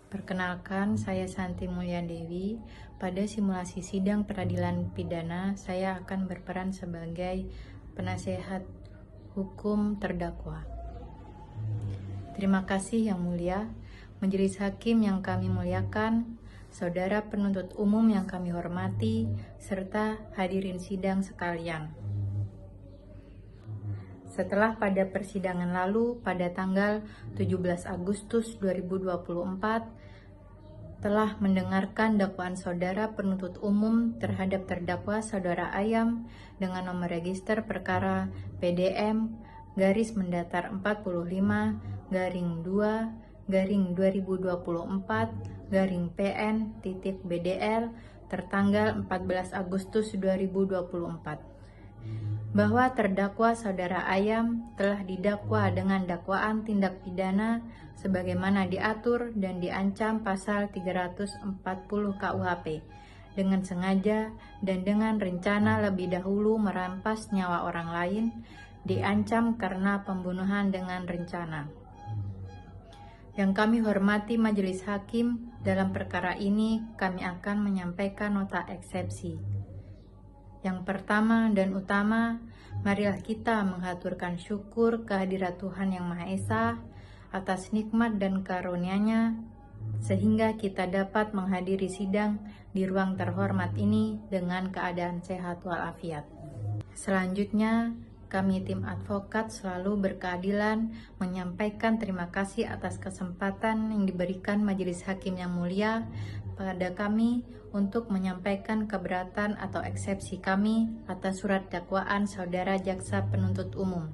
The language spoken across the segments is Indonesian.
Perkenalkan, saya Santi Mulyadewi. Pada simulasi sidang peradilan pidana, saya akan berperan sebagai penasehat hukum terdakwa. Terima kasih Yang Mulia, Majelis Hakim yang kami muliakan, saudara penuntut umum yang kami hormati, serta hadirin sidang sekalian. Setelah pada persidangan lalu pada tanggal 17 Agustus 2024 telah mendengarkan dakwaan saudara penuntut umum terhadap terdakwa saudara Ayam dengan nomor register perkara PDM garis mendatar 45 garing 2 garing 2024 garing PN titik BDL tertanggal 14 Agustus 2024 bahwa terdakwa saudara Ayam telah didakwa dengan dakwaan tindak pidana sebagaimana diatur dan diancam pasal 340 KUHP dengan sengaja dan dengan rencana lebih dahulu merampas nyawa orang lain, diancam karena pembunuhan dengan rencana. Yang kami hormati Majelis Hakim, dalam perkara ini kami akan menyampaikan nota eksepsi. Yang pertama dan utama, marilah kita menghaturkan syukur kehadirat Tuhan Yang Maha Esa atas nikmat dan karunia-Nya, sehingga kita dapat menghadiri sidang di ruang terhormat ini dengan keadaan sehat walafiat. Selanjutnya, kami tim advokat selalu berkeadilan menyampaikan terima kasih atas kesempatan yang diberikan Majelis Hakim yang mulia pada kami untuk menyampaikan keberatan atau eksepsi kami atas surat dakwaan saudara jaksa penuntut umum.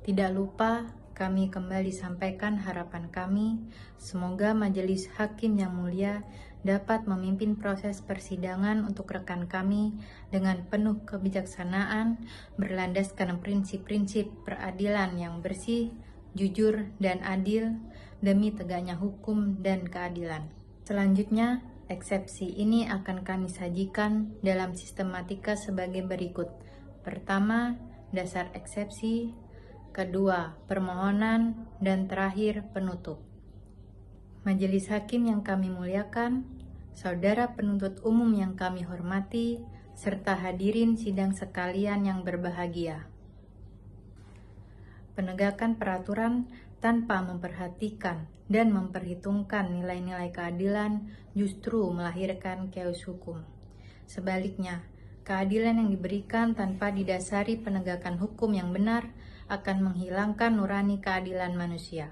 Tidak lupa, kami kembali sampaikan harapan kami, semoga Majelis Hakim yang mulia dapat memimpin proses persidangan untuk rekan kami dengan penuh kebijaksanaan, berlandaskan prinsip-prinsip peradilan yang bersih, jujur, dan adil, demi tegaknya hukum dan keadilan. Selanjutnya, eksepsi ini akan kami sajikan dalam sistematika sebagai berikut. Pertama, dasar eksepsi. Kedua, permohonan. Dan terakhir, penutup. Majelis Hakim yang kami muliakan, saudara penuntut umum yang kami hormati, serta hadirin sidang sekalian yang berbahagia. Penegakan peraturan tanpa memperhatikan dan memperhitungkan nilai-nilai keadilan justru melahirkan chaos hukum. Sebaliknya, keadilan yang diberikan tanpa didasari penegakan hukum yang benar akan menghilangkan nurani keadilan manusia.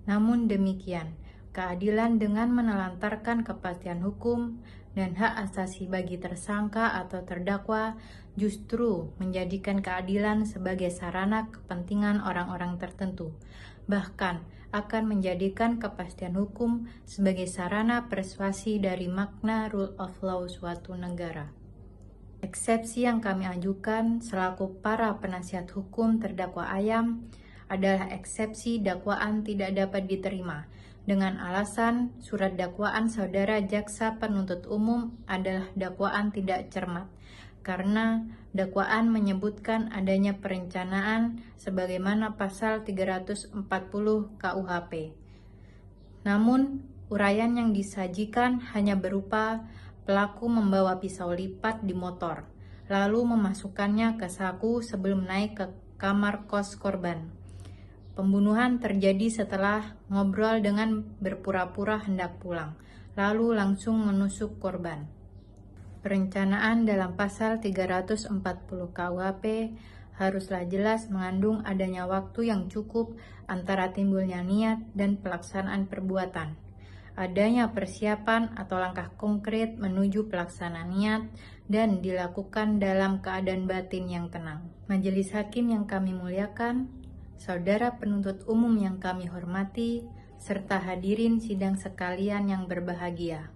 Namun demikian, keadilan dengan menelantarkan kepastian hukum dan hak asasi bagi tersangka atau terdakwa justru menjadikan keadilan sebagai sarana kepentingan orang-orang tertentu, bahkan akan menjadikan kepastian hukum sebagai sarana persuasi dari makna rule of law suatu negara. Eksepsi yang kami ajukan selaku para penasihat hukum terdakwa Ayam adalah eksepsi dakwaan tidak dapat diterima dengan alasan surat dakwaan saudara jaksa penuntut umum adalah dakwaan tidak cermat karena dakwaan menyebutkan adanya perencanaan sebagaimana pasal 340 KUHP. Namun, uraian yang disajikan hanya berupa pelaku membawa pisau lipat di motor, lalu memasukkannya ke saku sebelum naik ke kamar kos korban. Pembunuhan terjadi setelah ngobrol dengan berpura-pura hendak pulang, lalu langsung menusuk korban. Perencanaan dalam pasal 340 KUHP haruslah jelas mengandung adanya waktu yang cukup antara timbulnya niat dan pelaksanaan perbuatan. Adanya persiapan atau langkah konkret menuju pelaksanaan niat dan dilakukan dalam keadaan batin yang tenang. Majelis Hakim yang kami muliakan, saudara penuntut umum yang kami hormati, serta hadirin sidang sekalian yang berbahagia.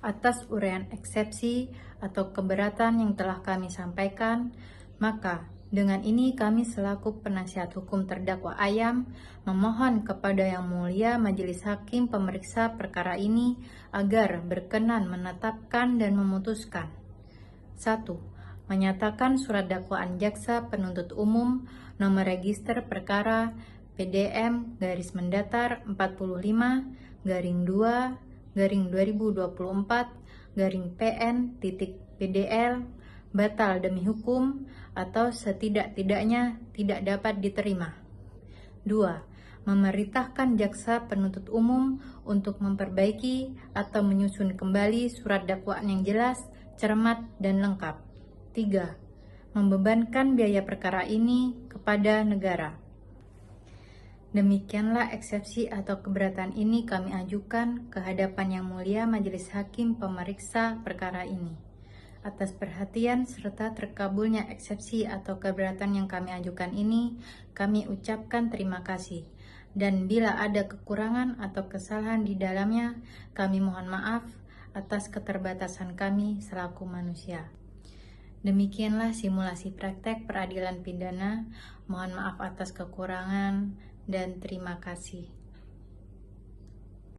Atas uraian eksepsi atau keberatan yang telah kami sampaikan, maka dengan ini kami selaku penasihat hukum terdakwa Ayam memohon kepada Yang Mulia Majelis Hakim pemeriksa perkara ini agar berkenan menetapkan dan memutuskan. 1. Menyatakan surat dakwaan jaksa penuntut umum nomor register perkara PDM garis mendatar 45 garing 2 garing 2024 garing PN titik PDL batal demi hukum atau setidak-tidaknya tidak dapat diterima. 2. Memerintahkan jaksa penuntut umum untuk memperbaiki atau menyusun kembali surat dakwaan yang jelas, cermat, dan lengkap. 3. Membebankan biaya perkara ini kepada negara. Demikianlah eksepsi atau keberatan ini kami ajukan ke hadapan Yang Mulia Majelis Hakim Pemeriksa perkara ini. Atas perhatian serta terkabulnya eksepsi atau keberatan yang kami ajukan ini, kami ucapkan terima kasih. Dan bila ada kekurangan atau kesalahan di dalamnya, kami mohon maaf atas keterbatasan kami selaku manusia. Demikianlah simulasi praktek peradilan pidana. Mohon maaf atas kekurangan dan terima kasih.